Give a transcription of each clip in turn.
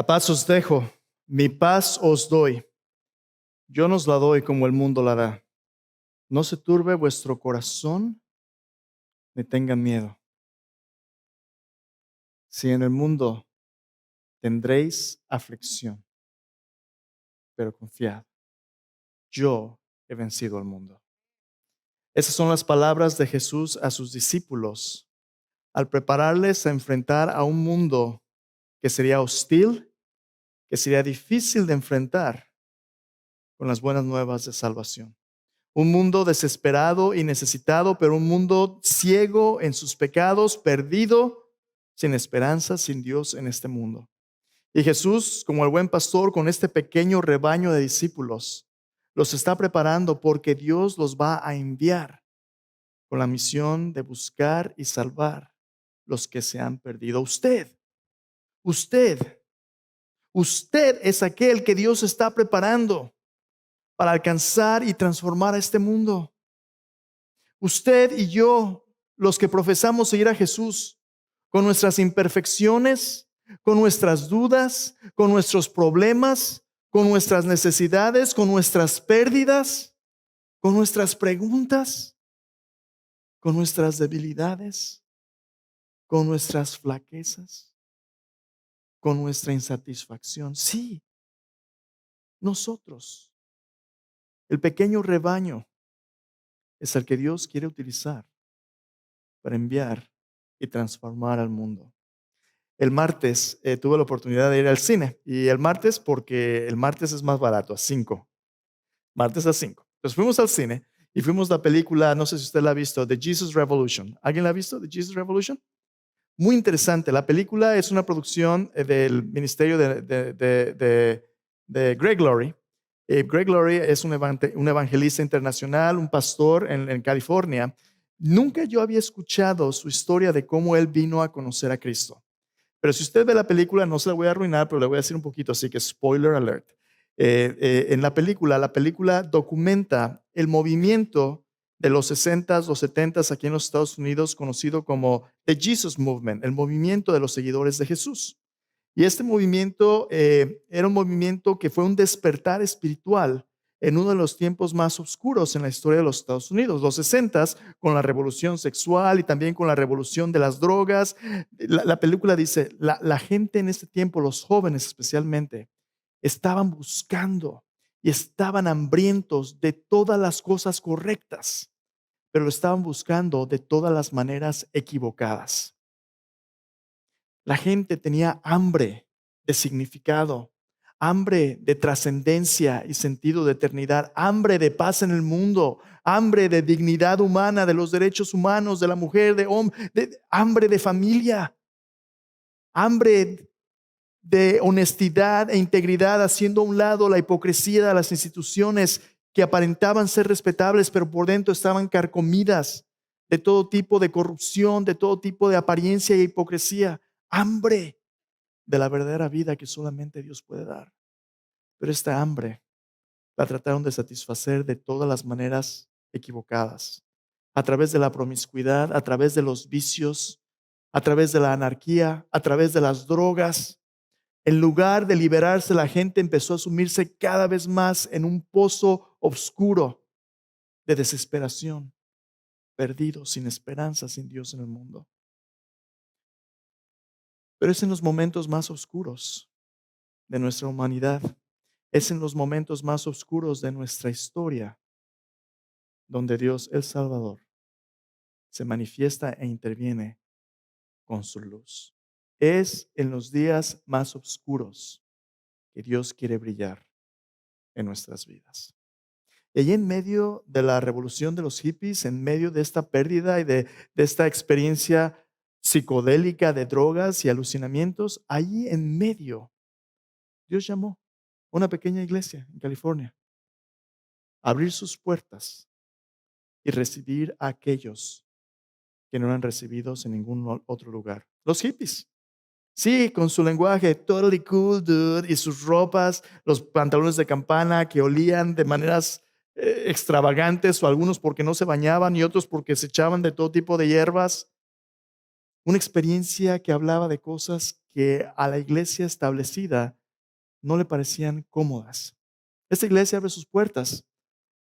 La paz os dejo, mi paz os doy. Yo no os la doy como el mundo la da. No se turbe vuestro corazón, ni tengan miedo. Si en el mundo tendréis aflicción, pero confiad, yo he vencido al mundo. Esas son las palabras de Jesús a sus discípulos al prepararles a enfrentar a un mundo que sería hostil, que sería difícil de enfrentar con las buenas nuevas de salvación. Un mundo desesperado y necesitado, pero un mundo ciego en sus pecados, perdido, sin esperanza, sin Dios en este mundo. Y Jesús, como el buen pastor, con este pequeño rebaño de discípulos, los está preparando porque Dios los va a enviar con la misión de buscar y salvar los que se han perdido. Usted es aquel que Dios está preparando para alcanzar y transformar a este mundo. Usted y yo, los que profesamos seguir a Jesús, con nuestras imperfecciones, con nuestras dudas, con nuestros problemas, con nuestras necesidades, con nuestras pérdidas, con nuestras preguntas, con nuestras debilidades, con nuestras flaquezas, con nuestra insatisfacción. Sí, nosotros, el pequeño rebaño, es el que Dios quiere utilizar para enviar y transformar al mundo. El martes tuve la oportunidad de ir al cine, y el martes porque el martes es más barato, a 5, martes a 5. Entonces fuimos al cine y fuimos a la película, no sé si usted la ha visto, The Jesus Revolution. ¿Alguien la ha visto, The Jesus Revolution? Muy interesante. La película es una producción del ministerio de Greg Laurie. Greg Laurie es un evangelista internacional, un pastor en California. Nunca yo había escuchado su historia de cómo él vino a conocer a Cristo. Pero si usted ve la película, no se la voy a arruinar, pero le voy a decir un poquito, así que spoiler alert. En la película documenta el movimiento de los 60s, los 70s aquí en los Estados Unidos, conocido como The Jesus Movement, el movimiento de los seguidores de Jesús. Y este movimiento era un movimiento que fue un despertar espiritual en uno de los tiempos más oscuros en la historia de los Estados Unidos, los 60s, con la revolución sexual y también con la revolución de las drogas. La película dice, la gente en ese tiempo, los jóvenes especialmente, estaban buscando y estaban hambrientos de todas las cosas correctas, pero lo estaban buscando de todas las maneras equivocadas. La gente tenía hambre de significado, hambre de trascendencia y sentido de eternidad, hambre de paz en el mundo, hambre de dignidad humana, de los derechos humanos, de la mujer, de hombre, hambre de familia, hambre de honestidad e integridad, haciendo a un lado la hipocresía de las instituciones que aparentaban ser respetables, pero por dentro estaban carcomidas de todo tipo de corrupción, de todo tipo de apariencia e hipocresía. Hambre de la verdadera vida que solamente Dios puede dar. Pero esta hambre la trataron de satisfacer de todas las maneras equivocadas, a través de la promiscuidad, a través de los vicios, a través de la anarquía, a través de las drogas. En lugar de liberarse, la gente empezó a sumirse cada vez más en un pozo oscuro de desesperación, perdido, sin esperanza, sin Dios en el mundo. Pero es en los momentos más oscuros de nuestra humanidad, es en los momentos más oscuros de nuestra historia donde Dios, el Salvador, se manifiesta e interviene con su luz. Es en los días más oscuros que Dios quiere brillar en nuestras vidas. Y allí en medio de la revolución de los hippies, en medio de esta pérdida y de esta experiencia psicodélica de drogas y alucinamientos, allí en medio, Dios llamó a una pequeña iglesia en California a abrir sus puertas y recibir a aquellos que no eran recibidos en ningún otro lugar. Los hippies. Sí, con su lenguaje totally cool, dude, y sus ropas, los pantalones de campana que olían de maneras extravagantes, o algunos porque no se bañaban y otros porque se echaban de todo tipo de hierbas. Una experiencia que hablaba de cosas que a la iglesia establecida no le parecían cómodas. Esta iglesia abre sus puertas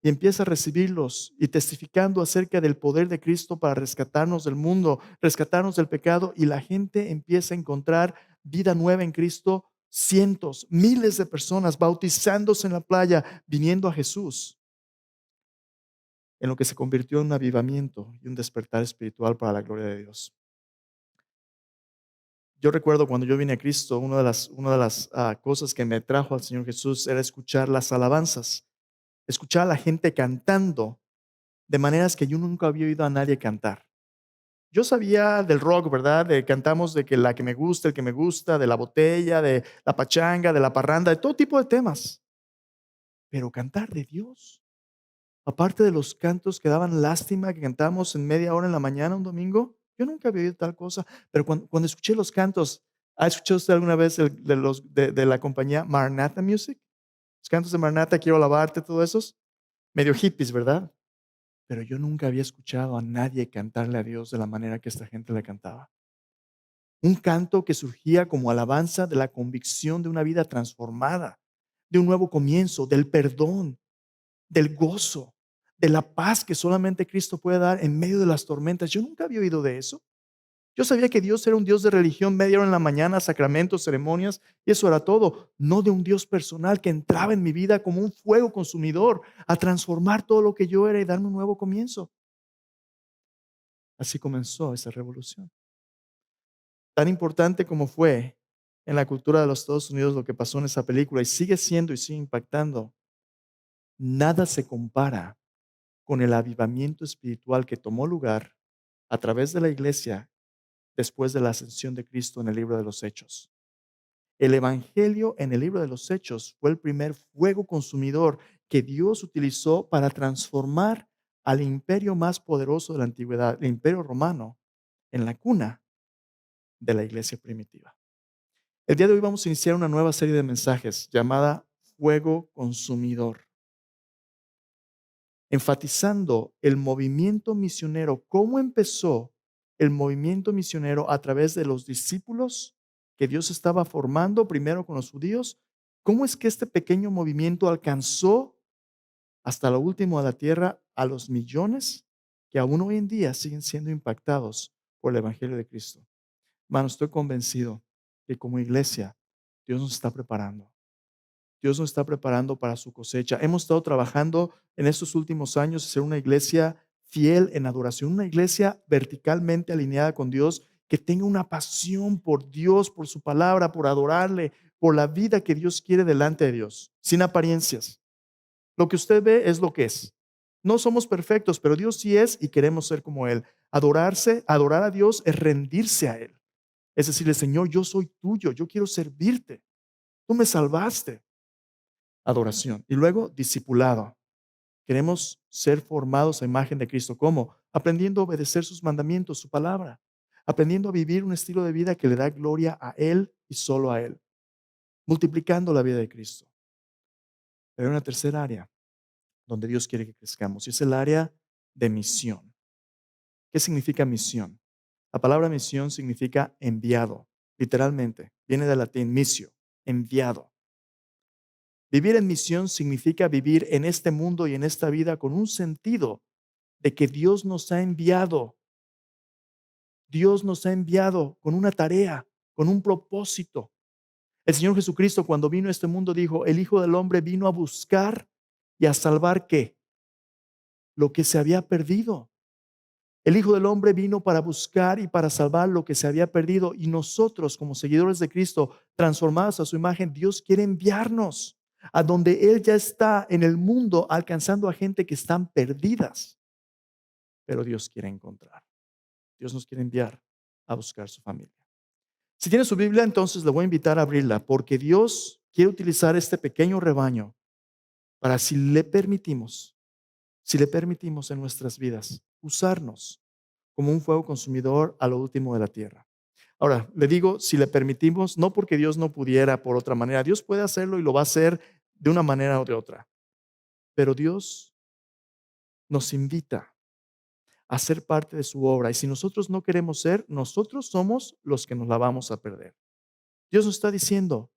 y empieza a recibirlos y testificando acerca del poder de Cristo para rescatarnos del mundo, rescatarnos del pecado, y la gente empieza a encontrar vida nueva en Cristo. Cientos, miles de personas bautizándose en la playa, viniendo a Jesús, en lo que se convirtió en un avivamiento y un despertar espiritual para la gloria de Dios. Yo recuerdo cuando yo vine a Cristo, una de las cosas que me trajo al Señor Jesús era escuchar las alabanzas, escuchar a la gente cantando de maneras que yo nunca había oído a nadie cantar. Yo sabía del rock, ¿verdad? Cantamos de que la que me gusta, el que me gusta, de la botella, de la pachanga, de la parranda, de todo tipo de temas. Pero cantar de Dios, aparte de los cantos que daban lástima que cantamos en media hora en la mañana un domingo, yo nunca había oído tal cosa. Pero cuando escuché los cantos, ¿ha escuchado usted alguna vez de la compañía Maranatha Music? Los cantos de Maranatha, quiero alabarte, todos esos. Medio hippies, ¿verdad? Pero yo nunca había escuchado a nadie cantarle a Dios de la manera que esta gente le cantaba. Un canto que surgía como alabanza de la convicción de una vida transformada, de un nuevo comienzo, del perdón, del gozo, de la paz que solamente Cristo puede dar en medio de las tormentas. Yo nunca había oído de eso. Yo sabía que Dios era un Dios de religión, media hora en la mañana, sacramentos, ceremonias, y eso era todo. No de un Dios personal que entraba en mi vida como un fuego consumidor a transformar todo lo que yo era y darme un nuevo comienzo. Así comenzó esa revolución. Tan importante como fue en la cultura de los Estados Unidos lo que pasó en esa película, y sigue siendo y sigue impactando, nada se compara con el avivamiento espiritual que tomó lugar a través de la iglesia después de la ascensión de Cristo en el libro de los Hechos. El evangelio en el libro de los Hechos fue el primer fuego consumidor que Dios utilizó para transformar al imperio más poderoso de la antigüedad, el imperio romano, en la cuna de la iglesia primitiva. El día de hoy vamos a iniciar una nueva serie de mensajes llamada Fuego Consumidor, enfatizando el movimiento misionero, cómo empezó el movimiento misionero a través de los discípulos que Dios estaba formando primero con los judíos, cómo es que este pequeño movimiento alcanzó hasta lo último de la tierra a los millones que aún hoy en día siguen siendo impactados por el Evangelio de Cristo. Hermano, estoy convencido que como iglesia Dios nos está preparando. Dios nos está preparando para su cosecha. Hemos estado trabajando en estos últimos años en ser una iglesia fiel en adoración, una iglesia verticalmente alineada con Dios, que tenga una pasión por Dios, por su palabra, por adorarle, por la vida que Dios quiere delante de Dios, sin apariencias. Lo que usted ve es lo que es. No somos perfectos, pero Dios sí es y queremos ser como Él. Adorar a Dios es rendirse a Él. Es decirle, Señor, yo soy tuyo, yo quiero servirte. Tú me salvaste. Adoración. Y luego, discipulado. Queremos ser formados a imagen de Cristo. ¿Cómo? Aprendiendo a obedecer sus mandamientos, su palabra. Aprendiendo a vivir un estilo de vida que le da gloria a Él y solo a Él. Multiplicando la vida de Cristo. Pero hay una tercera área donde Dios quiere que crezcamos y es el área de misión. ¿Qué significa misión? La palabra misión significa enviado, literalmente. Viene del latín misio, enviado. Vivir en misión significa vivir en este mundo y en esta vida con un sentido de que Dios nos ha enviado. Dios nos ha enviado con una tarea, con un propósito. El Señor Jesucristo cuando vino a este mundo dijo, el Hijo del Hombre vino a buscar y a salvar ¿qué? Lo que se había perdido. El Hijo del Hombre vino para buscar y para salvar lo que se había perdido. Y nosotros, como seguidores de Cristo, transformados a su imagen, Dios quiere enviarnos a donde Él ya está en el mundo, alcanzando a gente que están perdidas. Pero Dios quiere encontrar. Dios nos quiere enviar a buscar su familia. Si tiene su Biblia, entonces le voy a invitar a abrirla, porque Dios quiere utilizar este pequeño rebaño para, si le permitimos en nuestras vidas, usarnos como un fuego consumidor a lo último de la tierra. Ahora, le digo, si le permitimos, no porque Dios no pudiera por otra manera. Dios puede hacerlo y lo va a hacer de una manera o de otra. Pero Dios nos invita a ser parte de su obra. Y si nosotros no queremos ser, nosotros somos los que nos la vamos a perder. Dios nos está diciendo,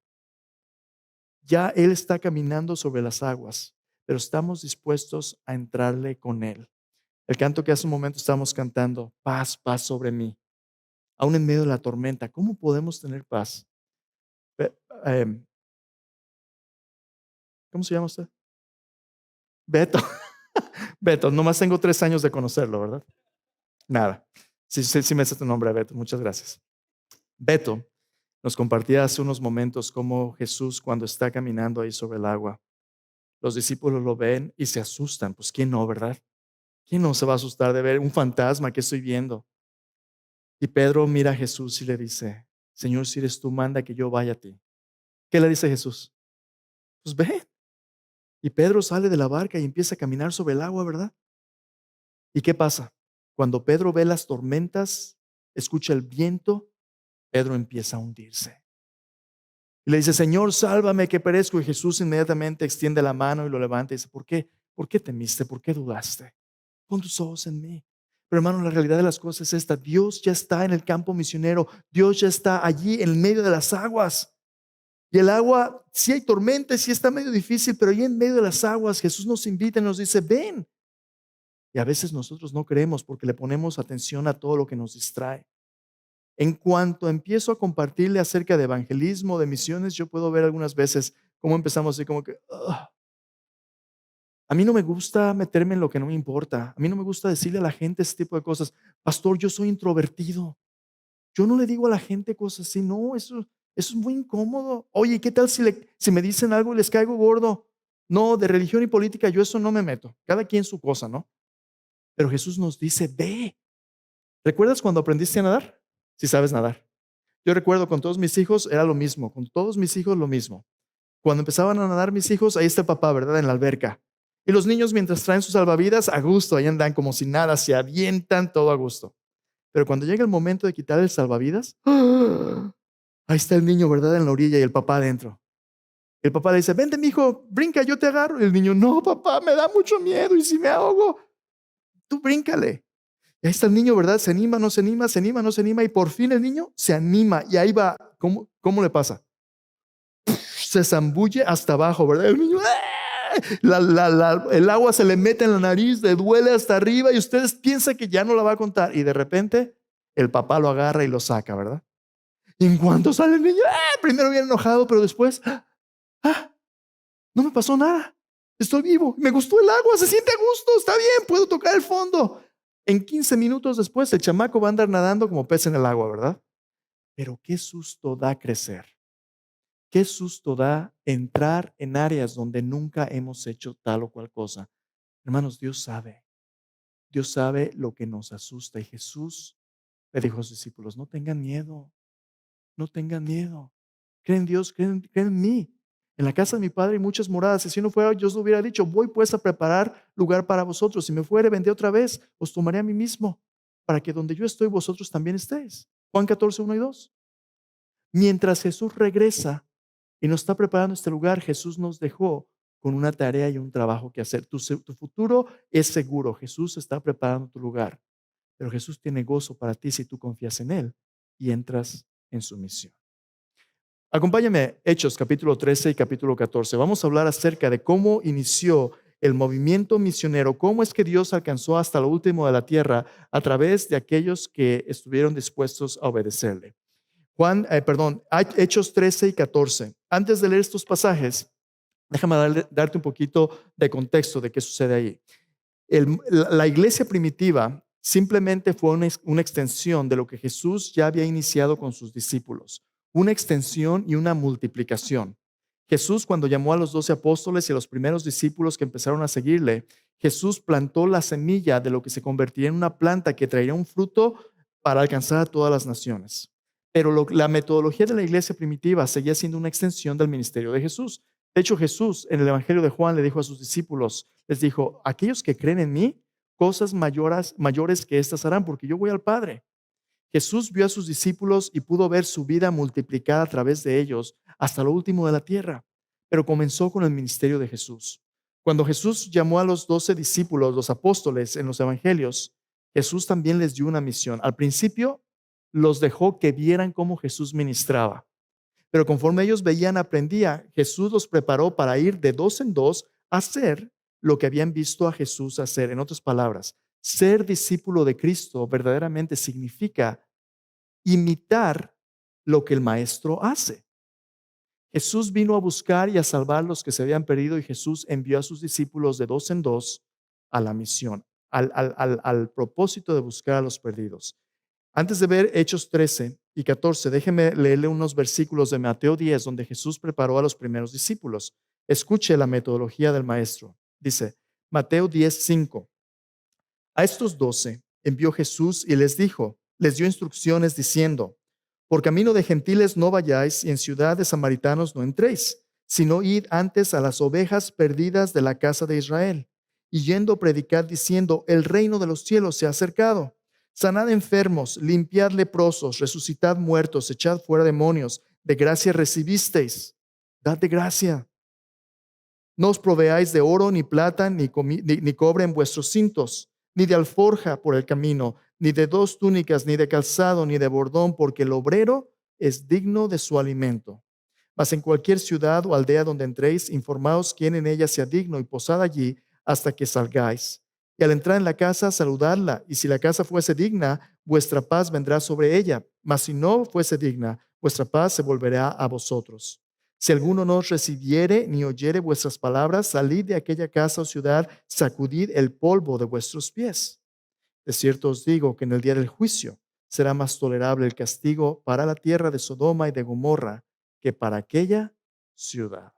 ya Él está caminando sobre las aguas, pero estamos dispuestos a entrarle con Él. El canto que hace un momento estamos cantando, paz, paz sobre mí, aún en medio de la tormenta. ¿Cómo podemos tener paz? Be- em, ¿Cómo se llama usted? Beto. Beto, nomás tengo 3 años de conocerlo, ¿verdad? Nada. Sí, sí, sí me hace tu nombre, Beto. Muchas gracias. Beto nos compartía hace unos momentos cómo Jesús cuando está caminando ahí sobre el agua, los discípulos lo ven y se asustan. Pues ¿quién no, verdad? ¿Quién no se va a asustar de ver un fantasma que estoy viendo? Y Pedro mira a Jesús y le dice, Señor, si eres tú, manda que yo vaya a ti. ¿Qué le dice Jesús? Pues ve. Y Pedro sale de la barca y empieza a caminar sobre el agua, ¿verdad? ¿Y qué pasa? Cuando Pedro ve las tormentas, escucha el viento, Pedro empieza a hundirse. Y le dice, Señor, sálvame que perezco. Y Jesús inmediatamente extiende la mano y lo levanta y dice, ¿por qué? ¿Por qué temiste? ¿Por qué dudaste? Pon tus ojos en mí. Pero hermano, la realidad de las cosas es esta. Dios ya está en el campo misionero. Dios ya está allí en medio de las aguas. Y el agua, sí hay tormenta, sí está medio difícil, pero ahí en medio de las aguas Jesús nos invita y nos dice, ven. Y a veces nosotros no creemos porque le ponemos atención a todo lo que nos distrae. En cuanto empiezo a compartirle acerca de evangelismo, de misiones, yo puedo ver algunas veces cómo empezamos así como que, "Ugh, a mí no me gusta meterme en lo que no me importa. A mí no me gusta decirle a la gente ese tipo de cosas. Pastor, yo soy introvertido. Yo no le digo a la gente cosas así. No, eso es muy incómodo. Oye, ¿qué tal si me dicen algo y les caigo gordo? No, de religión y política yo eso no me meto. Cada quien su cosa, ¿no? Pero Jesús nos dice, ve. ¿Recuerdas cuando aprendiste a nadar? Si sabes nadar. Yo recuerdo con todos mis hijos era lo mismo, con todos mis hijos lo mismo. Cuando empezaban a nadar mis hijos, ahí está el papá, ¿verdad? En la alberca. Y los niños mientras traen sus salvavidas, a gusto, ahí andan como si nada, se avientan todo a gusto. Pero cuando llega el momento de quitar el salvavidas, ¡ah! Ahí está el niño, ¿verdad? En la orilla y el papá adentro. El papá le dice, vente, mijo, brinca, yo te agarro. Y el niño, no, papá, me da mucho miedo y si me ahogo, tú bríncale. Y ahí está el niño, ¿verdad? Se anima, no se anima, se anima, no se anima. Y por fin el niño se anima y ahí va. ¿Cómo le pasa? Se zambulle hasta abajo, ¿verdad? El niño, ¡ah! El agua se le mete en la nariz, le duele hasta arriba y ustedes piensan que ya no la va a contar. Y de repente el papá lo agarra y lo saca, ¿verdad? Y en cuanto sale el niño, ¡ah! Primero bien enojado, pero después, ¡ah! No me pasó nada. Estoy vivo. Me gustó el agua, se siente a gusto, está bien, puedo tocar el fondo. En 15 minutos después, el chamaco va a andar nadando como pez en el agua, ¿verdad? Pero qué susto da crecer. Qué susto da entrar en áreas donde nunca hemos hecho tal o cual cosa. Hermanos, Dios sabe lo que nos asusta. Y Jesús le dijo a sus discípulos, no tengan miedo, no tengan miedo. Creen en Dios, creen en mí. En la casa de mi Padre hay muchas moradas. Y si no fuera, yo os lo hubiera dicho, voy pues a preparar lugar para vosotros. Si me fuere, vendré otra vez, os tomaré a mí mismo, para que donde yo estoy, vosotros también estéis. Juan 14, 1 y 2. Mientras Jesús regresa y nos está preparando este lugar, Jesús nos dejó con una tarea y un trabajo que hacer. Tu futuro es seguro. Jesús está preparando tu lugar. Pero Jesús tiene gozo para ti si tú confías en Él y entras en su misión. Acompáñame, Hechos capítulo 13 y capítulo 14. Vamos a hablar acerca de cómo inició el movimiento misionero, cómo es que Dios alcanzó hasta lo último de la tierra a través de aquellos que estuvieron dispuestos a obedecerle. Hechos 13 y 14. Antes de leer estos pasajes, déjame darte un poquito de contexto de qué sucede ahí. La iglesia primitiva simplemente fue una extensión de lo que Jesús ya había iniciado con sus discípulos, una extensión y una multiplicación. Jesús, cuando llamó a los 12 apóstoles y a los primeros discípulos que empezaron a seguirle, Jesús plantó la semilla de lo que se convertiría en una planta que traería un fruto para alcanzar a todas las naciones. Pero la metodología de la iglesia primitiva seguía siendo una extensión del ministerio de Jesús. De hecho, Jesús en el Evangelio de Juan le dijo a sus discípulos, les dijo, aquellos que creen en mí, cosas mayores que estas harán, porque yo voy al Padre. Jesús vio a sus discípulos y pudo ver su vida multiplicada a través de ellos hasta lo último de la tierra, pero comenzó con el ministerio de Jesús. Cuando Jesús llamó a los 12 discípulos, los apóstoles en los evangelios, Jesús también les dio una misión. Al principio los dejó que vieran cómo Jesús ministraba. Pero conforme ellos veían, aprendía, Jesús los preparó para ir de dos en dos a hacer lo que habían visto a Jesús hacer. En otras palabras, ser discípulo de Cristo verdaderamente significa imitar lo que el Maestro hace. Jesús vino a buscar y a salvar los que se habían perdido y Jesús envió a sus discípulos de dos en dos a la misión, al propósito de buscar a los perdidos. Antes de ver Hechos 13 y 14, déjeme leerle unos versículos de Mateo 10 donde Jesús preparó a los primeros discípulos. Escuche la metodología del Maestro. Dice, Mateo 10:5. A estos 12 envió Jesús y les dijo, les dio instrucciones diciendo, por camino de gentiles no vayáis y en ciudad de samaritanos no entréis, sino id antes a las ovejas perdidas de la casa de Israel. Y yendo predicad diciendo, el reino de los cielos se ha acercado. Sanad enfermos, limpiad leprosos, resucitad muertos, echad fuera demonios. De gracia recibisteis, dad de gracia. No os proveáis de oro, ni plata, ni cobre en vuestros cintos, ni de alforja por el camino, ni de dos túnicas, ni de calzado, ni de bordón, porque el obrero es digno de su alimento. Mas en cualquier ciudad o aldea donde entréis, informaos quién en ella sea digno y posad allí hasta que salgáis. Y al entrar en la casa, saludadla, y si la casa fuese digna, vuestra paz vendrá sobre ella, mas si no fuese digna, vuestra paz se volverá a vosotros. Si alguno no os recibiere ni oyere vuestras palabras, salid de aquella casa o ciudad, sacudid el polvo de vuestros pies. De cierto os digo que en el día del juicio será más tolerable el castigo para la tierra de Sodoma y de Gomorra que para aquella ciudad.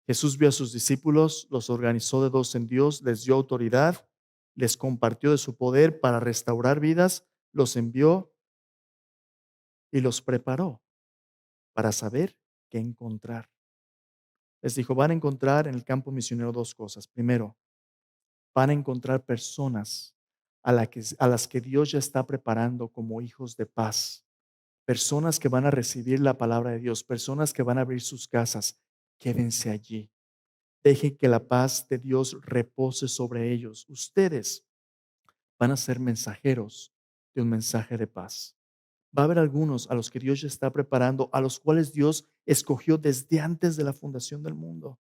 Jesús vio a sus discípulos, los organizó de dos en Dios, les dio autoridad, les compartió de su poder para restaurar vidas, los envió y los preparó para saber qué encontrar. Les dijo, van a encontrar en el campo misionero dos cosas. Primero, van a encontrar personas a las que Dios ya está preparando como hijos de paz. Personas que van a recibir la palabra de Dios, personas que van a abrir sus casas. Quédense allí. Dejen que la paz de Dios repose sobre ellos. Ustedes van a ser mensajeros de un mensaje de paz. Va a haber algunos a los que Dios ya está preparando, a los cuales Dios escogió desde antes de la fundación del mundo.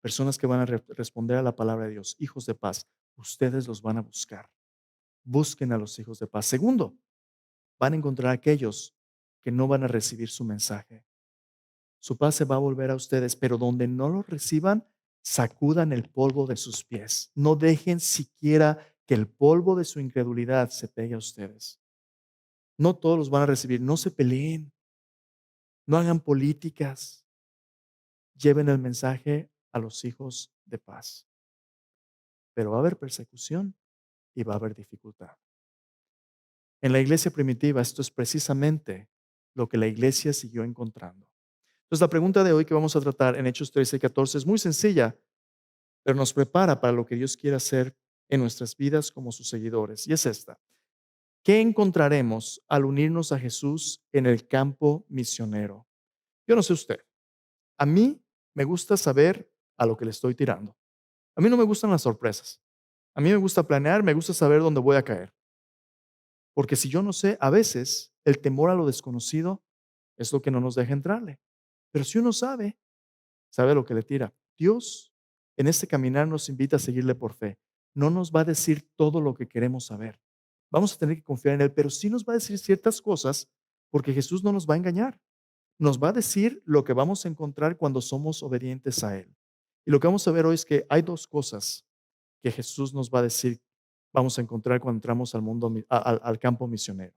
Personas que van a responder a la palabra de Dios, hijos de paz. Ustedes los van a buscar. Busquen a los hijos de paz. Segundo, van a encontrar a aquellos que no van a recibir su mensaje. Su paz se va a volver a ustedes, pero donde no lo reciban, sacudan el polvo de sus pies. No dejen siquiera que el polvo de su incredulidad se pegue a ustedes. No todos los van a recibir. No se peleen. No hagan políticas. Lleven el mensaje a los hijos de paz. Pero va a haber persecución y va a haber dificultad. En la iglesia primitiva, esto es precisamente lo que la iglesia siguió encontrando. Entonces, la pregunta de hoy que vamos a tratar en Hechos 13 y 14 es muy sencilla, pero nos prepara para lo que Dios quiere hacer en nuestras vidas como sus seguidores. Y es esta. ¿Qué encontraremos al unirnos a Jesús en el campo misionero? Yo no sé usted. A mí me gusta saber a lo que le estoy tirando. A mí no me gustan las sorpresas. A mí me gusta planear, me gusta saber dónde voy a caer. Porque si yo no sé, a veces el temor a lo desconocido es lo que no nos deja entrarle. Pero si uno sabe, sabe lo que le tira. Dios en este caminar nos invita a seguirle por fe. No nos va a decir todo lo que queremos saber. Vamos a tener que confiar en Él, pero sí nos va a decir ciertas cosas porque Jesús no nos va a engañar. Nos va a decir lo que vamos a encontrar cuando somos obedientes a Él. Y lo que vamos a ver hoy es que hay dos cosas que Jesús nos va a decir, vamos a encontrar cuando entramos al mundo, al campo misionero.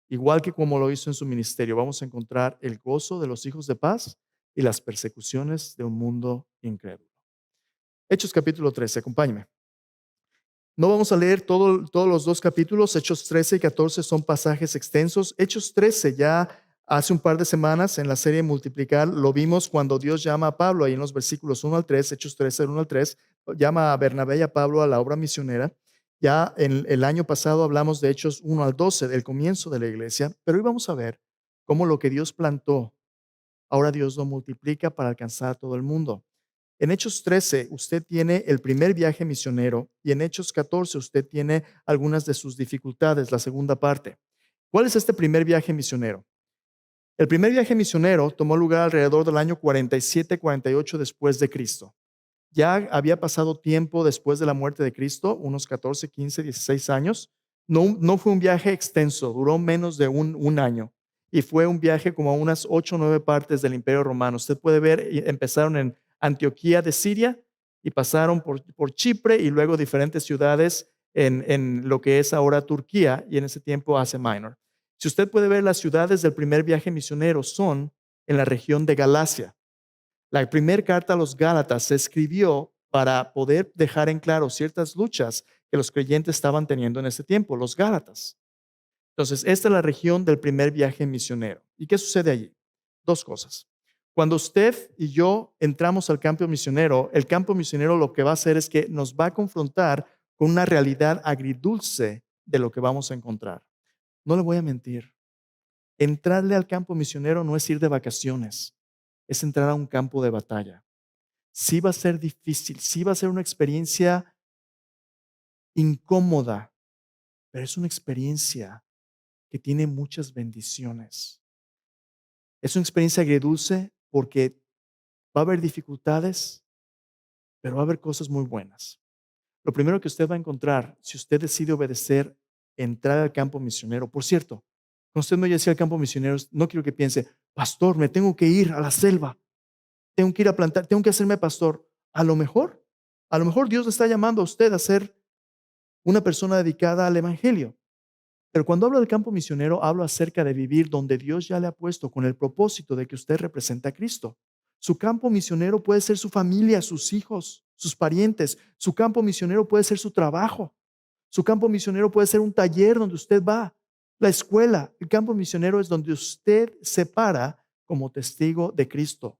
Igual que como lo hizo en su ministerio, vamos a encontrar el gozo de los hijos de paz y las persecuciones de un mundo incrédulo. Hechos capítulo 13, acompáñeme. No vamos a leer todos los dos capítulos. Hechos 13 y 14 son pasajes extensos. Hechos 13 ya hace un par de semanas en la serie Multiplicar lo vimos cuando Dios llama a Pablo ahí en los versículos 1 al 3, Hechos 13, 1 al 3, llama a Bernabé y a Pablo a la obra misionera. Ya en el año pasado hablamos de Hechos 1 al 12, del comienzo de la iglesia, pero hoy vamos a ver cómo lo que Dios plantó, ahora Dios lo multiplica para alcanzar a todo el mundo. En Hechos 13 usted tiene el primer viaje misionero y en Hechos 14 usted tiene algunas de sus dificultades, la segunda parte. ¿Cuál es este primer viaje misionero? El primer viaje misionero tomó lugar alrededor del año 47-48 después de Cristo. Ya había pasado tiempo después de la muerte de Cristo, unos 14, 15, 16 años. No fue un viaje extenso, duró menos de un año. Y fue un viaje como a unas 8 o 9 partes del Imperio Romano. Usted puede ver, empezaron en Antioquía de Siria y pasaron por Chipre y luego diferentes ciudades en lo que es ahora Turquía y en ese tiempo Asia Minor. Si usted puede ver, las ciudades del primer viaje misionero son en la región de Galacia. La primera carta a los Gálatas se escribió para poder dejar en claro ciertas luchas que los creyentes estaban teniendo en ese tiempo, los Gálatas. Entonces, esta es la región del primer viaje misionero. ¿Y qué sucede allí? Dos cosas. Cuando usted y yo entramos al campo misionero, el campo misionero lo que va a hacer es que nos va a confrontar con una realidad agridulce de lo que vamos a encontrar. No le voy a mentir. Entrarle al campo misionero no es ir de vacaciones, es entrar a un campo de batalla. Sí va a ser difícil, sí va a ser una experiencia incómoda, pero es una experiencia que tiene muchas bendiciones. Es una experiencia agridulce porque va a haber dificultades, pero va a haber cosas muy buenas. Lo primero que usted va a encontrar, si usted decide obedecer, entrar al campo misionero. Por cierto, cuando usted me oye decir al campo misionero, no quiero que piense, pastor, me tengo que ir a la selva, tengo que ir a plantar, tengo que hacerme pastor. A lo mejor Dios le está llamando a usted a ser una persona dedicada al evangelio. Pero cuando hablo del campo misionero, hablo acerca de vivir donde Dios ya le ha puesto con el propósito de que usted represente a Cristo. Su campo misionero puede ser su familia, sus hijos, sus parientes. Su campo misionero puede ser su trabajo. Su campo misionero puede ser un taller donde usted va, la escuela. El campo misionero es donde usted se para como testigo de Cristo.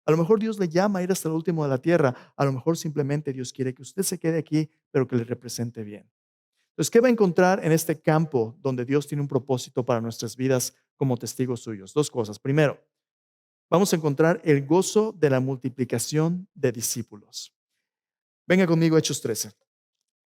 A lo mejor Dios le llama a ir hasta el último de la tierra. A lo mejor simplemente Dios quiere que usted se quede aquí, pero que le represente bien. Entonces, ¿qué va a encontrar en este campo donde Dios tiene un propósito para nuestras vidas como testigos suyos? Dos cosas. Primero, vamos a encontrar el gozo de la multiplicación de discípulos. Venga conmigo, Hechos 13.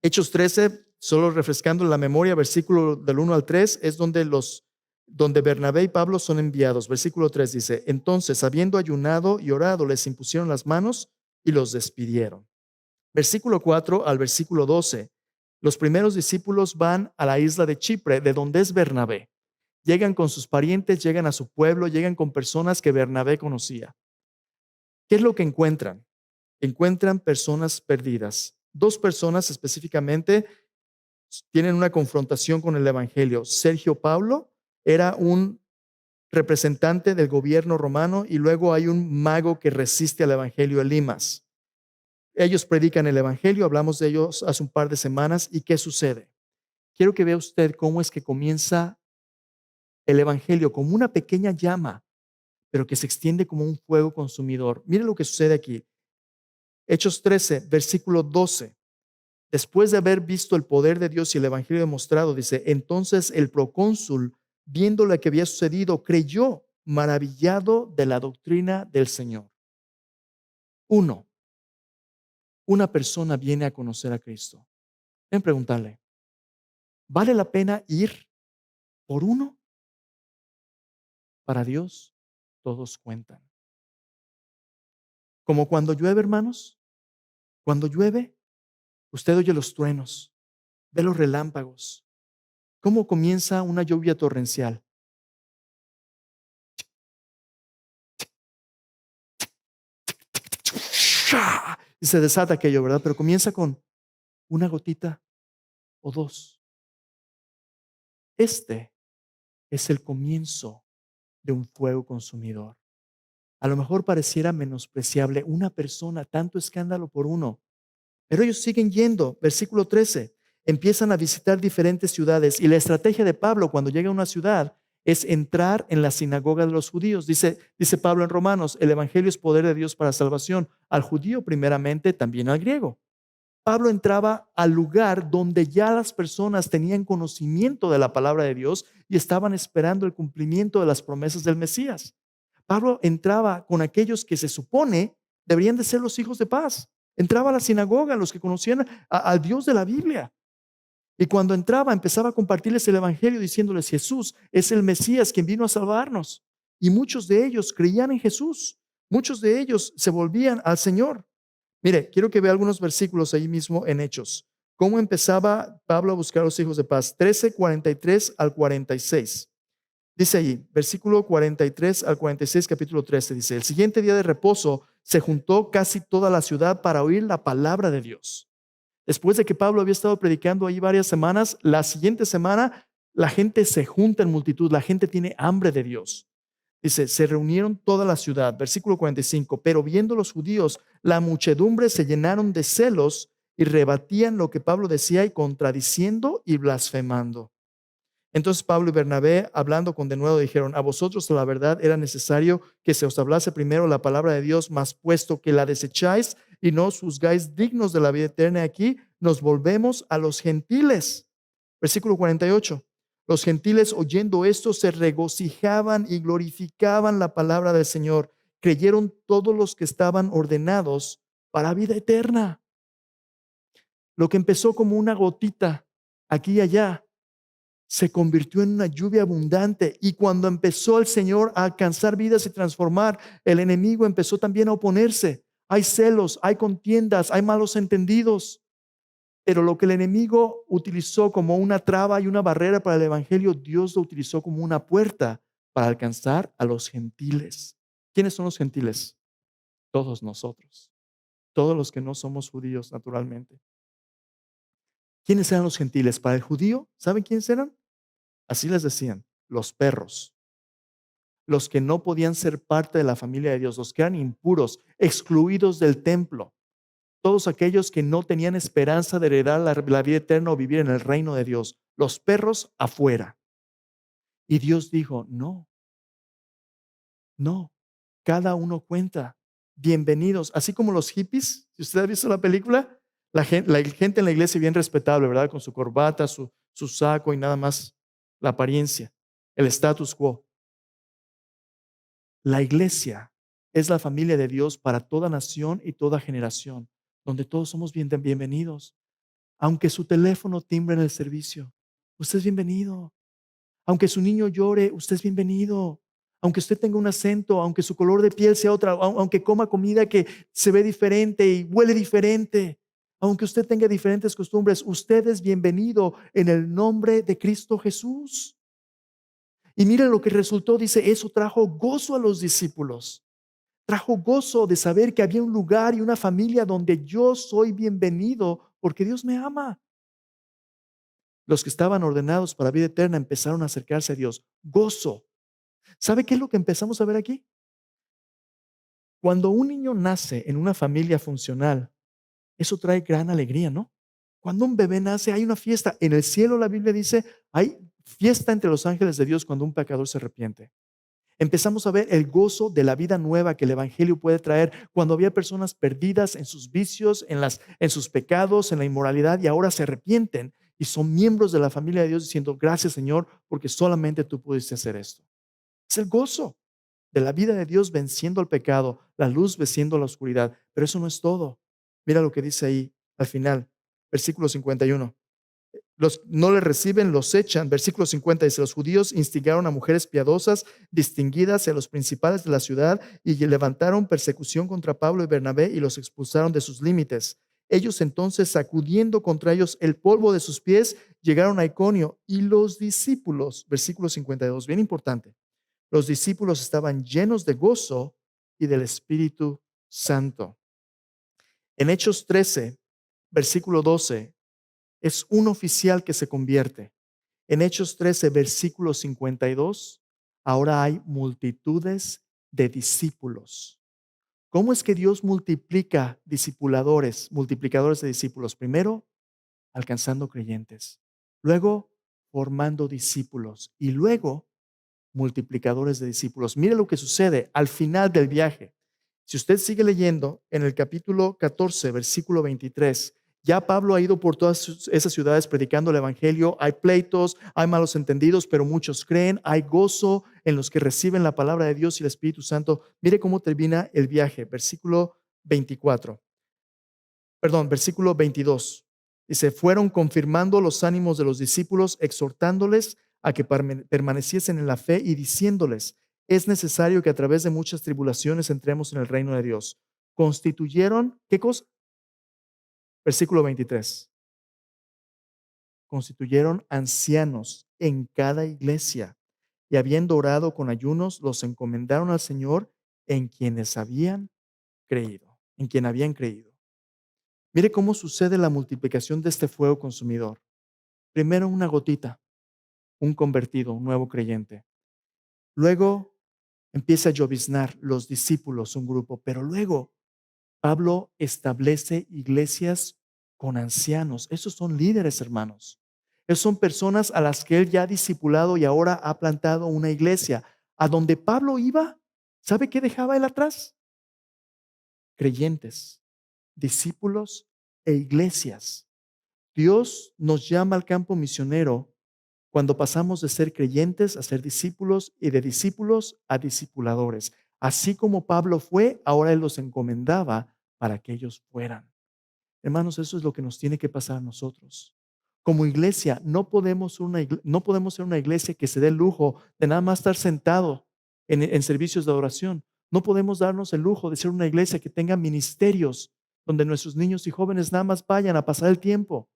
Hechos 13, solo refrescando la memoria, versículo del 1 al 3, es donde Bernabé y Pablo son enviados. Versículo 3 dice, entonces, habiendo ayunado y orado, les impusieron las manos y los despidieron. Versículo 4 al versículo 12. Los primeros discípulos van a la isla de Chipre, de donde es Bernabé. Llegan con sus parientes, llegan a su pueblo, llegan con personas que Bernabé conocía. ¿Qué es lo que encuentran? Encuentran personas perdidas. Dos personas específicamente tienen una confrontación con el evangelio. Sergio Paulo era un representante del gobierno romano y luego hay un mago que resiste al evangelio, Elimas. Ellos predican el evangelio, hablamos de ellos hace un par de semanas. ¿Y qué sucede? Quiero que vea usted cómo es que comienza el evangelio como una pequeña llama, pero que se extiende como un fuego consumidor. Mire lo que sucede aquí. Hechos 13, versículo 12. Después de haber visto el poder de Dios y el evangelio demostrado, dice, entonces el procónsul, viendo lo que había sucedido, creyó, maravillado de la doctrina del Señor. Uno, una persona viene a conocer a Cristo. Ven preguntarle, ¿vale la pena ir por uno? Para Dios, todos cuentan. Como cuando llueve, hermanos, cuando llueve, usted oye los truenos, ve los relámpagos. ¿Cómo comienza una lluvia torrencial? Y se desata aquello, ¿verdad? Pero comienza con una gotita o dos. Este es el comienzo de un fuego consumidor. A lo mejor pareciera menospreciable una persona, tanto escándalo por uno, pero ellos siguen yendo. Versículo 13. Empiezan a visitar diferentes ciudades y la estrategia de Pablo cuando llega a una ciudad es entrar en la sinagoga de los judíos. Dice Pablo en Romanos, el evangelio es poder de Dios para salvación, al judío primeramente, también al griego. Pablo entraba al lugar donde ya las personas tenían conocimiento de la palabra de Dios y estaban esperando el cumplimiento de las promesas del Mesías. Pablo entraba con aquellos que se supone deberían de ser los hijos de paz. Entraba a la sinagoga, los que conocían al Dios de la Biblia. Y cuando entraba, empezaba a compartirles el evangelio diciéndoles, Jesús es el Mesías quien vino a salvarnos. y muchos de ellos creían en Jesús. Muchos de ellos se volvían al Señor. Mire, quiero que vea algunos versículos ahí mismo en Hechos. ¿Cómo empezaba Pablo a buscar a los hijos de paz? 13:43 al 46. Dice ahí, versículo 43 al 46, capítulo 13, dice, el siguiente día de reposo se juntó casi toda la ciudad para oír la palabra de Dios. Después de que Pablo había estado predicando ahí varias semanas, la siguiente semana la gente se junta en multitud, la gente tiene hambre de Dios. Dice, se reunieron toda la ciudad, versículo 45, pero viendo los judíos, la muchedumbre se llenaron de celos y rebatían lo que Pablo decía y contradiciendo y blasfemando. Entonces Pablo y Bernabé, hablando con denuedo, dijeron, a vosotros la verdad era necesario que se os hablase primero la palabra de Dios, mas puesto que la desecháis y no os juzgáis dignos de la vida eterna, aquí nos volvemos a los gentiles. Versículo 48. Los gentiles oyendo esto se regocijaban y glorificaban la palabra del Señor. Creyeron todos los que estaban ordenados para vida eterna. Lo que empezó como una gotita aquí y allá se convirtió en una lluvia abundante, y cuando empezó el Señor a alcanzar vidas y transformar, el enemigo empezó también a oponerse. Hay celos, hay contiendas, hay malos entendidos, pero lo que el enemigo utilizó como una traba y una barrera para el evangelio, Dios lo utilizó como una puerta para alcanzar a los gentiles. ¿Quiénes son los gentiles? Todos nosotros, todos los que no somos judíos naturalmente. ¿Quiénes eran los gentiles? Para el judío, ¿saben quiénes eran? Así les decían, los perros, los que no podían ser parte de la familia de Dios, los que eran impuros, excluidos del templo, todos aquellos que no tenían esperanza de heredar la vida eterna o vivir en el reino de Dios, los perros afuera. Y Dios dijo, no, no, cada uno cuenta, bienvenidos, así como los hippies, si usted ha visto la película, la gente en la iglesia bien respetable, ¿verdad? Con su corbata, su saco y nada más la apariencia, el status quo. La iglesia es la familia de Dios para toda nación y toda generación, donde todos somos bienvenidos. Aunque su teléfono timbre en el servicio, usted es bienvenido. Aunque su niño llore, usted es bienvenido. Aunque usted tenga un acento, aunque su color de piel sea otra, aunque coma comida que se ve diferente y huele diferente, aunque usted tenga diferentes costumbres, usted es bienvenido en el nombre de Cristo Jesús. Y miren lo que resultó, dice, eso trajo gozo a los discípulos. Trajo gozo de saber que había un lugar y una familia donde yo soy bienvenido porque Dios me ama. Los que estaban ordenados para vida eterna empezaron a acercarse a Dios. Gozo. ¿Sabe qué es lo que empezamos a ver aquí? Cuando un niño nace en una familia funcional, eso trae gran alegría, ¿no? Cuando un bebé nace, hay una fiesta. En el cielo, la Biblia dice, hay fiesta entre los ángeles de Dios cuando un pecador se arrepiente. Empezamos a ver el gozo de la vida nueva que el evangelio puede traer cuando había personas perdidas en sus vicios, en sus pecados, en la inmoralidad, y ahora se arrepienten y son miembros de la familia de Dios diciendo, gracias Señor, porque solamente tú pudiste hacer esto. Es el gozo de la vida de Dios venciendo al pecado, la luz venciendo la oscuridad. Pero eso no es todo. Mira lo que dice ahí al final, versículo 51. Los no le reciben, los echan. Versículo 50 dice, los judíos instigaron a mujeres piadosas, distinguidas, y a los principales de la ciudad, y levantaron persecución contra Pablo y Bernabé y los expulsaron de sus límites. Ellos entonces, sacudiendo contra ellos el polvo de sus pies, llegaron a Iconio, y los discípulos, versículo 52, bien importante, los discípulos estaban llenos de gozo y del Espíritu Santo. En Hechos 13, versículo 12, es un oficial que se convierte. En Hechos 13, versículo 52, ahora hay multitudes de discípulos. ¿Cómo es que Dios multiplica discipuladores, multiplicadores de discípulos? Primero, alcanzando creyentes. Luego, formando discípulos. Y luego, multiplicadores de discípulos. Mire lo que sucede al final del viaje. Si usted sigue leyendo en el capítulo 14, versículo 23, ya Pablo ha ido por todas esas ciudades predicando el evangelio. Hay pleitos, hay malos entendidos, pero muchos creen. Hay gozo en los que reciben la palabra de Dios y el Espíritu Santo. Mire cómo termina el viaje. Versículo 24. Perdón, versículo 22. Dice, fueron confirmando los ánimos de los discípulos, exhortándoles a que permaneciesen en la fe y diciéndoles, Es necesario que a través de muchas tribulaciones entremos en el reino de Dios. Constituyeron, ¿qué cosa? Versículo 23. Constituyeron ancianos en cada iglesia y habiendo orado con ayunos, los encomendaron al Señor en quienes habían creído, en quien habían creído. Mire cómo sucede la multiplicación de este fuego consumidor. Primero una gotita, un convertido, un nuevo creyente. Luego empieza a lloviznar los discípulos, un grupo, pero luego Pablo establece iglesias con ancianos. Esos son líderes, hermanos. Esos son personas a las que él ya ha discipulado y ahora ha plantado una iglesia. A donde Pablo iba, ¿sabe qué dejaba él atrás? Creyentes, discípulos e iglesias. Dios nos llama al campo misionero cuando pasamos de ser creyentes a ser discípulos y de discípulos a discipuladores. Así como Pablo fue, ahora él los encomendaba para que ellos fueran. Hermanos, eso es lo que nos tiene que pasar a nosotros. Como iglesia, no podemos ser una iglesia que se dé el lujo de nada más estar sentado en servicios de adoración. No podemos darnos el lujo de ser una iglesia que tenga ministerios donde nuestros niños y jóvenes nada más vayan a pasar el tiempo.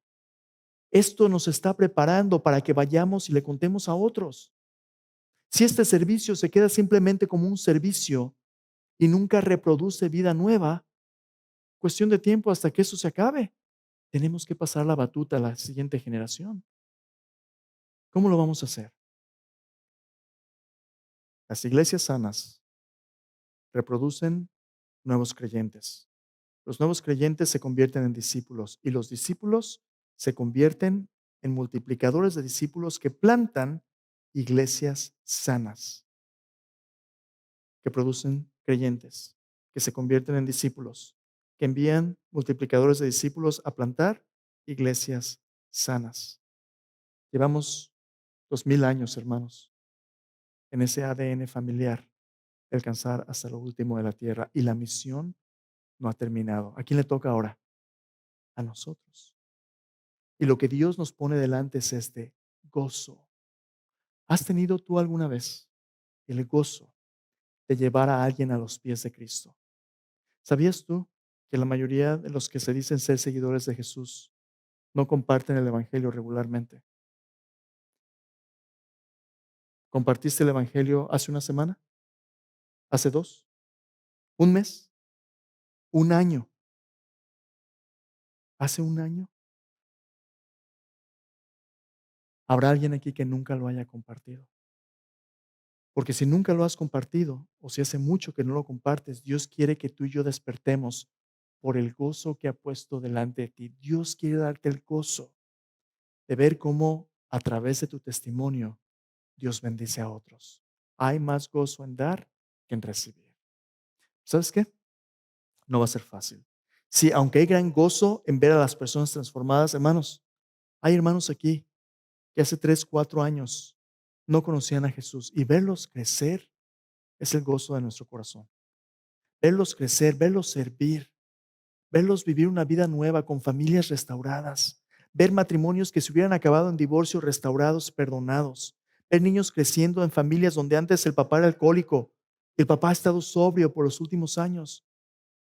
Esto nos está preparando para que vayamos y le contemos a otros. Si este servicio se queda simplemente como un servicio y nunca reproduce vida nueva, cuestión de tiempo hasta que eso se acabe. Tenemos que pasar la batuta a la siguiente generación. ¿Cómo lo vamos a hacer? Las iglesias sanas reproducen nuevos creyentes. Los nuevos creyentes se convierten en discípulos y los discípulos se convierten en multiplicadores de discípulos que plantan iglesias sanas, que producen creyentes, que se convierten en discípulos, que envían multiplicadores de discípulos a plantar iglesias sanas. Llevamos 2000 años, hermanos, en ese ADN familiar, de alcanzar hasta lo último de la tierra. Y la misión no ha terminado. ¿A quién le toca ahora? A nosotros. Y lo que Dios nos pone delante es este gozo. ¿Has tenido tú alguna vez el gozo de llevar a alguien a los pies de Cristo? ¿Sabías tú que la mayoría de los que se dicen ser seguidores de Jesús no comparten el Evangelio regularmente? ¿Compartiste el Evangelio hace una semana? ¿Hace dos? ¿Un mes? ¿Un año? ¿Hace un año? ¿Habrá alguien aquí que nunca lo haya compartido? Porque si nunca lo has compartido o si hace mucho que no lo compartes, Dios quiere que tú y yo despertemos por el gozo que ha puesto delante de ti. Dios quiere darte el gozo de ver cómo a través de tu testimonio Dios bendice a otros. Hay más gozo en dar que en recibir. ¿Sabes qué? No va a ser fácil. Sí, aunque hay gran gozo en ver a las personas transformadas, hermanos, hay hermanos aquí que hace 3, 4 años no conocían a Jesús y verlos crecer es el gozo de nuestro corazón. Verlos crecer, verlos servir, verlos vivir una vida nueva con familias restauradas, ver matrimonios que se hubieran acabado en divorcio restaurados, perdonados, ver niños creciendo en familias donde antes el papá era alcohólico y el papá ha estado sobrio por los últimos años,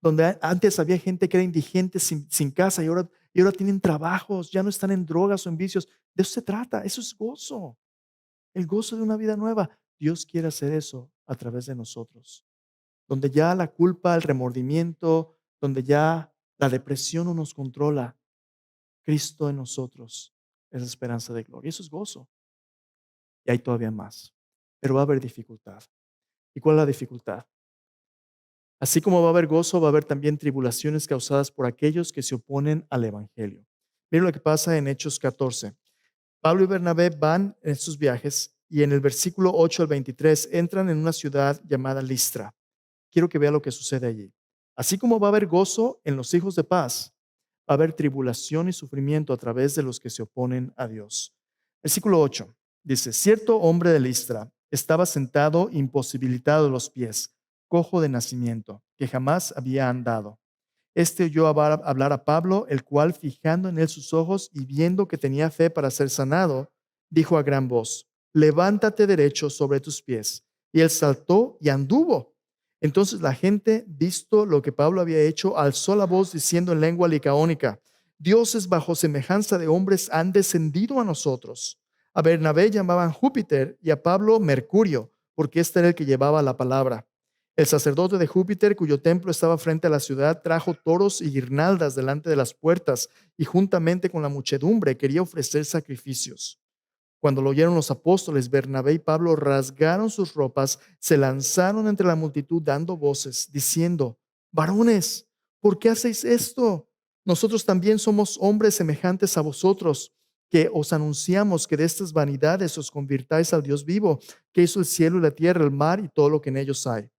donde antes había gente que era indigente sin casa y ahora tienen trabajos, ya no están en drogas o en vicios. De eso se trata, eso es gozo, el gozo de una vida nueva. Dios quiere hacer eso a través de nosotros, donde ya la culpa, el remordimiento, donde ya la depresión no nos controla. Cristo en nosotros es la esperanza de gloria. Eso es gozo. Y hay todavía más. Pero va a haber dificultad. ¿Y cuál es la dificultad? Así como va a haber gozo, va a haber también tribulaciones causadas por aquellos que se oponen al Evangelio. Miren lo que pasa en Hechos 14. Pablo y Bernabé van en estos viajes y en el versículo 8 al 23 entran en una ciudad llamada Listra. Quiero que vea lo que sucede allí. Así como va a haber gozo en los hijos de paz, va a haber tribulación y sufrimiento a través de los que se oponen a Dios. Versículo 8 dice: cierto hombre de Listra estaba sentado imposibilitado de los pies, cojo de nacimiento, que jamás había andado. Este oyó hablar a Pablo, el cual, fijando en él sus ojos y viendo que tenía fe para ser sanado, dijo a gran voz: levántate derecho sobre tus pies. Y él saltó y anduvo. Entonces la gente, visto lo que Pablo había hecho, alzó la voz diciendo en lengua licaónica: dioses bajo semejanza de hombres han descendido a nosotros. A Bernabé llamaban Júpiter y a Pablo Mercurio, porque este era el que llevaba la palabra. El sacerdote de Júpiter, cuyo templo estaba frente a la ciudad, trajo toros y guirnaldas delante de las puertas y juntamente con la muchedumbre quería ofrecer sacrificios. Cuando lo oyeron los apóstoles, Bernabé y Pablo rasgaron sus ropas, se lanzaron entre la multitud dando voces, diciendo: varones, ¿por qué hacéis esto? Nosotros también somos hombres semejantes a vosotros, que os anunciamos que de estas vanidades os convirtáis al Dios vivo, que hizo el cielo y la tierra, el mar y todo lo que en ellos hay.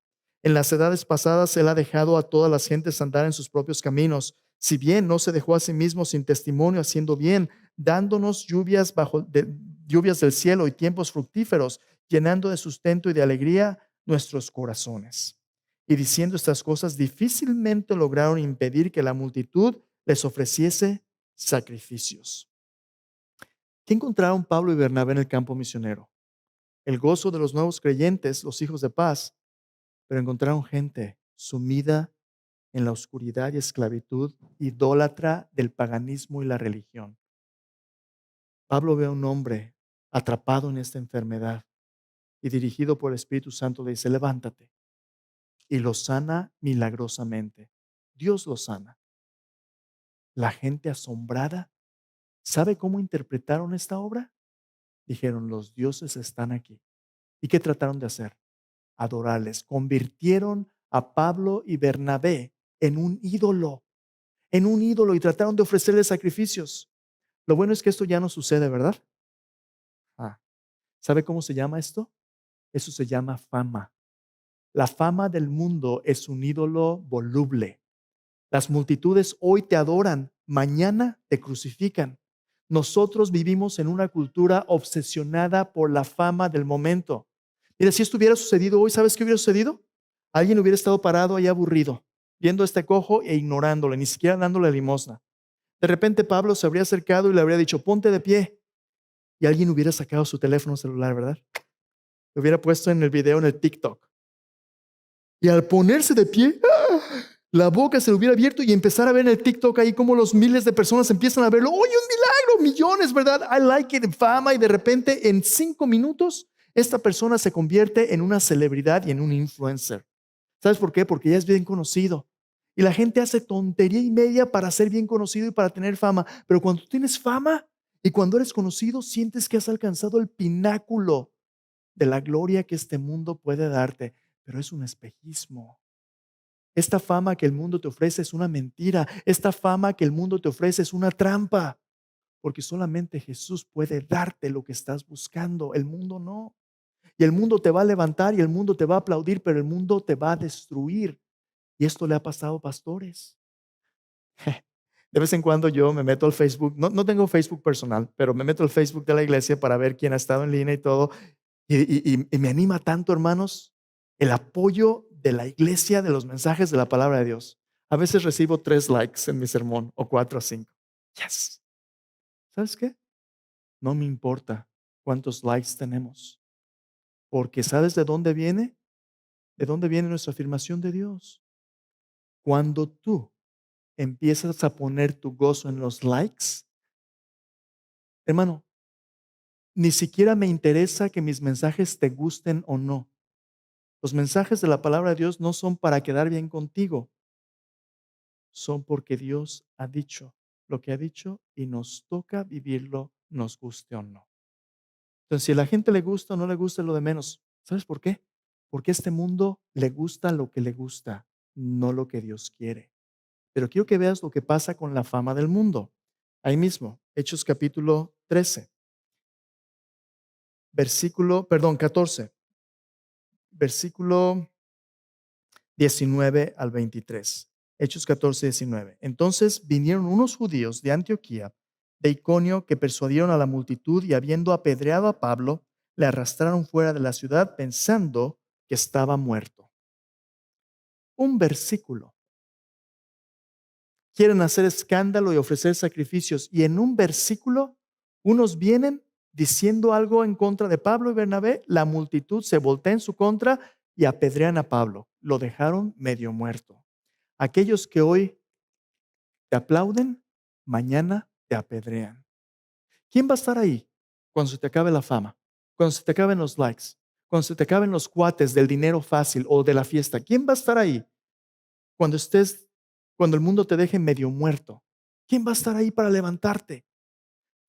En las edades pasadas Él ha dejado a todas las gentes andar en sus propios caminos, si bien no se dejó a sí mismo sin testimonio haciendo bien, dándonos lluvias del cielo y tiempos fructíferos, llenando de sustento y de alegría nuestros corazones. Y diciendo estas cosas, difícilmente lograron impedir que la multitud les ofreciese sacrificios. ¿Qué encontraron Pablo y Bernabé en el campo misionero? El gozo de los nuevos creyentes, los hijos de paz, pero encontraron gente sumida en la oscuridad y esclavitud, idólatra del paganismo y la religión. Pablo ve a un hombre atrapado en esta enfermedad y dirigido por el Espíritu Santo le dice: levántate, y lo sana milagrosamente. Dios lo sana. La gente asombrada, ¿sabe cómo interpretaron esta obra? Dijeron: los dioses están aquí. ¿Y qué trataron de hacer? Adorarles. Convirtieron a Pablo y Bernabé en un ídolo, y trataron de ofrecerles sacrificios. Lo bueno es que esto ya no sucede, ¿verdad? Ah, ¿sabe cómo se llama esto? Eso se llama fama. La fama del mundo es un ídolo voluble. Las multitudes hoy te adoran, mañana te crucifican. Nosotros vivimos en una cultura obsesionada por la fama del momento. Mira, si esto hubiera sucedido hoy, ¿sabes qué hubiera sucedido? Alguien hubiera estado parado ahí aburrido, viendo a este cojo e ignorándole, ni siquiera dándole limosna. De repente Pablo se habría acercado y le habría dicho: ponte de pie. Y alguien hubiera sacado su teléfono celular, ¿verdad? Lo hubiera puesto en el video en el TikTok. Y al ponerse de pie, la boca se le hubiera abierto y empezar a ver en el TikTok ahí como los miles de personas empiezan a verlo. ¡Oye, un milagro! Millones, ¿verdad? I like it, fama. Y de repente, en 5 minutos, esta persona se convierte en una celebridad y en un influencer. ¿Sabes por qué? Porque ya es bien conocido. Y la gente hace tontería y media para ser bien conocido y para tener fama. Pero cuando tú tienes fama y cuando eres conocido, sientes que has alcanzado el pináculo de la gloria que este mundo puede darte. Pero es un espejismo. Esta fama que el mundo te ofrece es una mentira. Esta fama que el mundo te ofrece es una trampa. Porque solamente Jesús puede darte lo que estás buscando. El mundo no. Y el mundo te va a levantar y el mundo te va a aplaudir, pero el mundo te va a destruir. Y esto le ha pasado a pastores. De vez en cuando yo me meto al Facebook. No tengo Facebook personal, pero me meto al Facebook de la iglesia para ver quién ha estado en línea y todo. Y me anima tanto, hermanos, el apoyo de la iglesia, de los mensajes de la palabra de Dios. A veces recibo 3 likes en mi sermón, o 4 o 5. Yes. ¿Sabes qué? No me importa cuántos likes tenemos, porque ¿sabes de dónde viene? ¿De dónde viene nuestra afirmación de Dios? Cuando tú empiezas a poner tu gozo en los likes, hermano, ni siquiera me interesa que mis mensajes te gusten o no. Los mensajes de la palabra de Dios no son para quedar bien contigo, son porque Dios ha dicho lo que ha dicho y nos toca vivirlo, nos guste o no. Entonces, si a la gente le gusta o no le gusta, es lo de menos. ¿Sabes por qué? Porque a este mundo le gusta lo que le gusta, no lo que Dios quiere. Pero quiero que veas lo que pasa con la fama del mundo. Ahí mismo, Hechos capítulo 13, perdón, 14, versículo 19 al 23. Hechos 14, 19. Entonces vinieron unos judíos de Antioquía, de Iconio, que persuadieron a la multitud y habiendo apedreado a Pablo, le arrastraron fuera de la ciudad pensando que estaba muerto. Un versículo. Quieren hacer escándalo y ofrecer sacrificios. Y en un versículo, unos vienen diciendo algo en contra de Pablo y Bernabé, la multitud se voltea en su contra y apedrean a Pablo. Lo dejaron medio muerto. Aquellos que hoy te aplauden, mañana te apedrean. ¿Quién va a estar ahí cuando se te acabe la fama? Cuando se te acaben los likes, cuando se te acaben los cuates del dinero fácil o de la fiesta. ¿Quién va a estar ahí cuando el mundo te deje medio muerto? ¿Quién va a estar ahí para levantarte?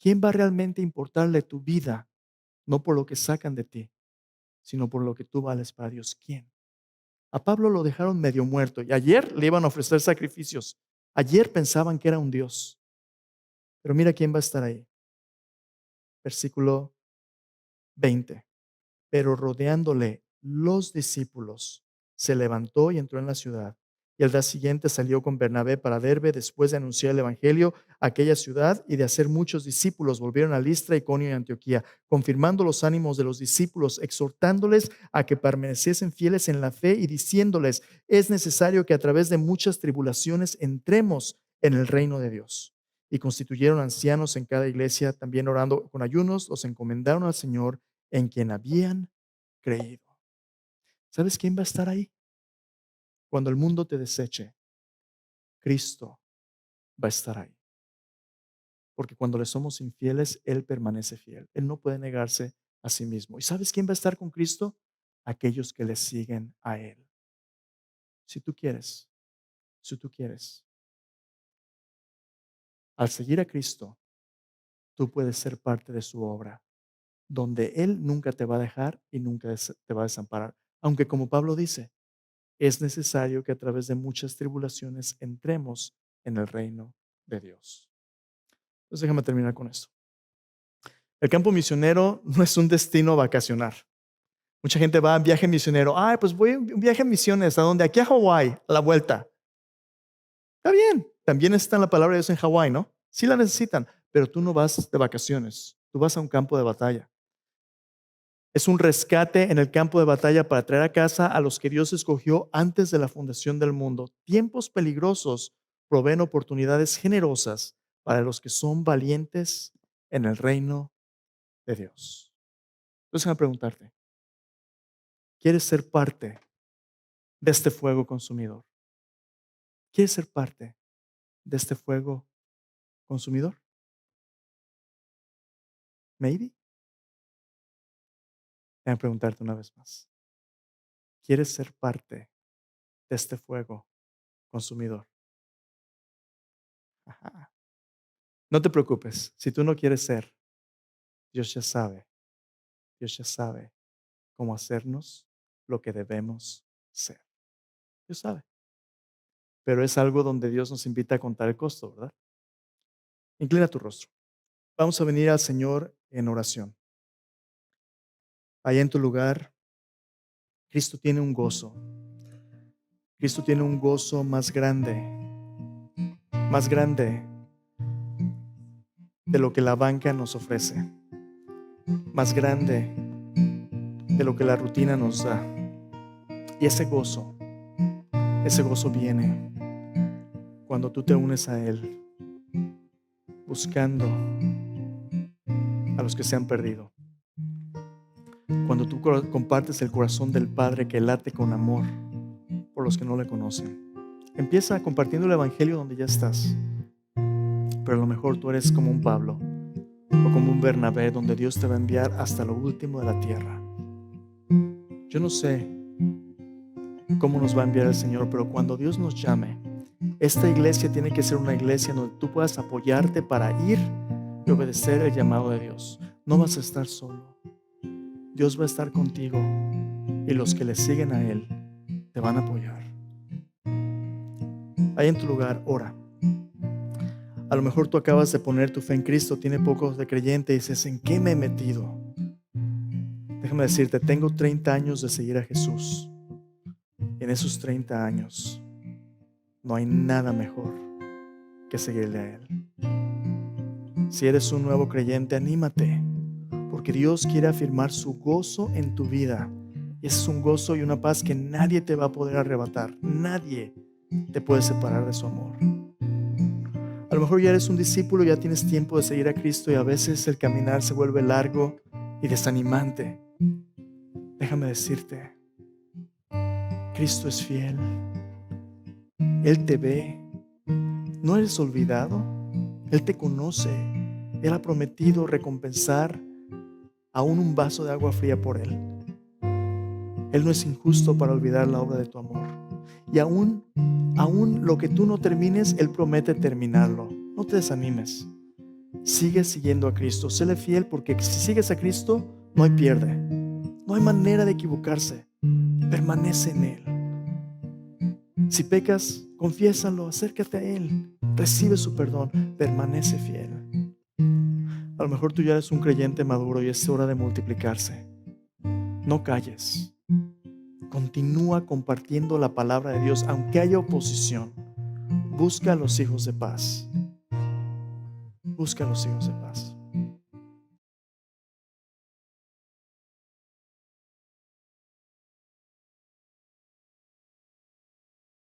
¿Quién va a realmente importarle tu vida? No por lo que sacan de ti, sino por lo que tú vales para Dios. ¿Quién? A Pablo lo dejaron medio muerto y ayer le iban a ofrecer sacrificios. Ayer pensaban que era un Dios. Pero mira quién va a estar ahí. Versículo 20. Pero rodeándole los discípulos, se levantó y entró en la ciudad. Y al día siguiente salió con Bernabé para Derbe, después de anunciar el evangelio a aquella ciudad y de hacer muchos discípulos. Volvieron a Listra, Iconio y Antioquía, confirmando los ánimos de los discípulos, exhortándoles a que permaneciesen fieles en la fe y diciéndoles: es necesario que a través de muchas tribulaciones entremos en el reino de Dios. Y constituyeron ancianos en cada iglesia, también orando con ayunos, los encomendaron al Señor en quien habían creído. ¿Sabes quién va a estar ahí? Cuando el mundo te deseche, Cristo va a estar ahí. Porque cuando le somos infieles, Él permanece fiel. Él no puede negarse a sí mismo. ¿Y sabes quién va a estar con Cristo? Aquellos que le siguen a Él. Si tú quieres, si tú quieres, al seguir a Cristo, tú puedes ser parte de su obra, donde Él nunca te va a dejar y nunca te va a desamparar. Aunque como Pablo dice, es necesario que a través de muchas tribulaciones entremos en el reino de Dios. Entonces déjame terminar con esto. El campo misionero no es un destino vacacional. Mucha gente va a viaje misionero. Ay, pues voy a un viaje a misiones. ¿A dónde? Aquí a Hawái, a la vuelta. Está bien. También está la palabra de Dios en Hawái, ¿no? Sí la necesitan, pero tú no vas de vacaciones. Tú vas a un campo de batalla. Es un rescate en el campo de batalla para traer a casa a los que Dios escogió antes de la fundación del mundo. Tiempos peligrosos proveen oportunidades generosas para los que son valientes en el reino de Dios. Entonces, déjame preguntarte, ¿quieres ser parte de este fuego consumidor? ¿Quieres ser parte de este fuego consumidor? Maybe. Déjame preguntarte una vez más. ¿Quieres ser parte de este fuego consumidor? Ajá. No te preocupes. Si tú no quieres ser, Dios ya sabe. Dios ya sabe cómo hacernos lo que debemos ser. Dios sabe. Pero es algo donde Dios nos invita a contar el costo, ¿verdad? Inclina tu rostro. Vamos a venir al Señor en oración. Allá en tu lugar, Cristo tiene un gozo. Cristo tiene un gozo más grande de lo que la banca nos ofrece, más grande de lo que la rutina nos da. Y ese gozo viene cuando tú te unes a Él, buscando a los que se han perdido. Cuando tú compartes el corazón del Padre que late con amor por los que no le conocen. Empieza compartiendo el Evangelio donde ya estás. Pero a lo mejor tú eres como un Pablo o como un Bernabé, donde Dios te va a enviar hasta lo último de la tierra. Yo no sé cómo nos va a enviar el Señor, pero cuando Dios nos llame, esta iglesia tiene que ser una iglesia donde tú puedas apoyarte para ir y obedecer el llamado de Dios. No vas a estar solo. Dios va a estar contigo y los que le siguen a Él te van a apoyar. Ahí en tu lugar, ora. A lo mejor tú acabas de poner tu fe en Cristo, tiene pocos de creyente y dices: ¿en qué me he metido? Déjame decirte, tengo 30 años de seguir a Jesús. Y en esos 30 años no hay nada mejor que seguirle a Él. Si eres un nuevo creyente, anímate, porque Dios quiere afirmar su gozo en tu vida. Y ese es un gozo y una paz que nadie te va a poder arrebatar. Nadie te puede separar de su amor. A lo lo mejor ya eres un discípulo, ya tienes tiempo de seguir a Cristo y a veces el caminar se vuelve largo y desanimante. Déjame decirte, Cristo es fiel. Él te ve. No eres olvidado. Él te conoce. Él ha prometido recompensar aún un vaso de agua fría por Él. Él no es injusto para olvidar la obra de tu amor. Y aún lo que tú no termines, Él promete terminarlo. No te desanimes. Sigue siguiendo a Cristo. Séle fiel, porque si sigues a Cristo, no hay pierde. No hay manera de equivocarse. Permanece en Él. Si pecas, confiésalo, acércate a Él. Recibe su perdón. Permanece fiel. A lo mejor tú ya eres un creyente maduro y es hora de multiplicarse. No calles. Continúa compartiendo la palabra de Dios, aunque haya oposición. Busca a los hijos de paz. Busca a los hijos de paz.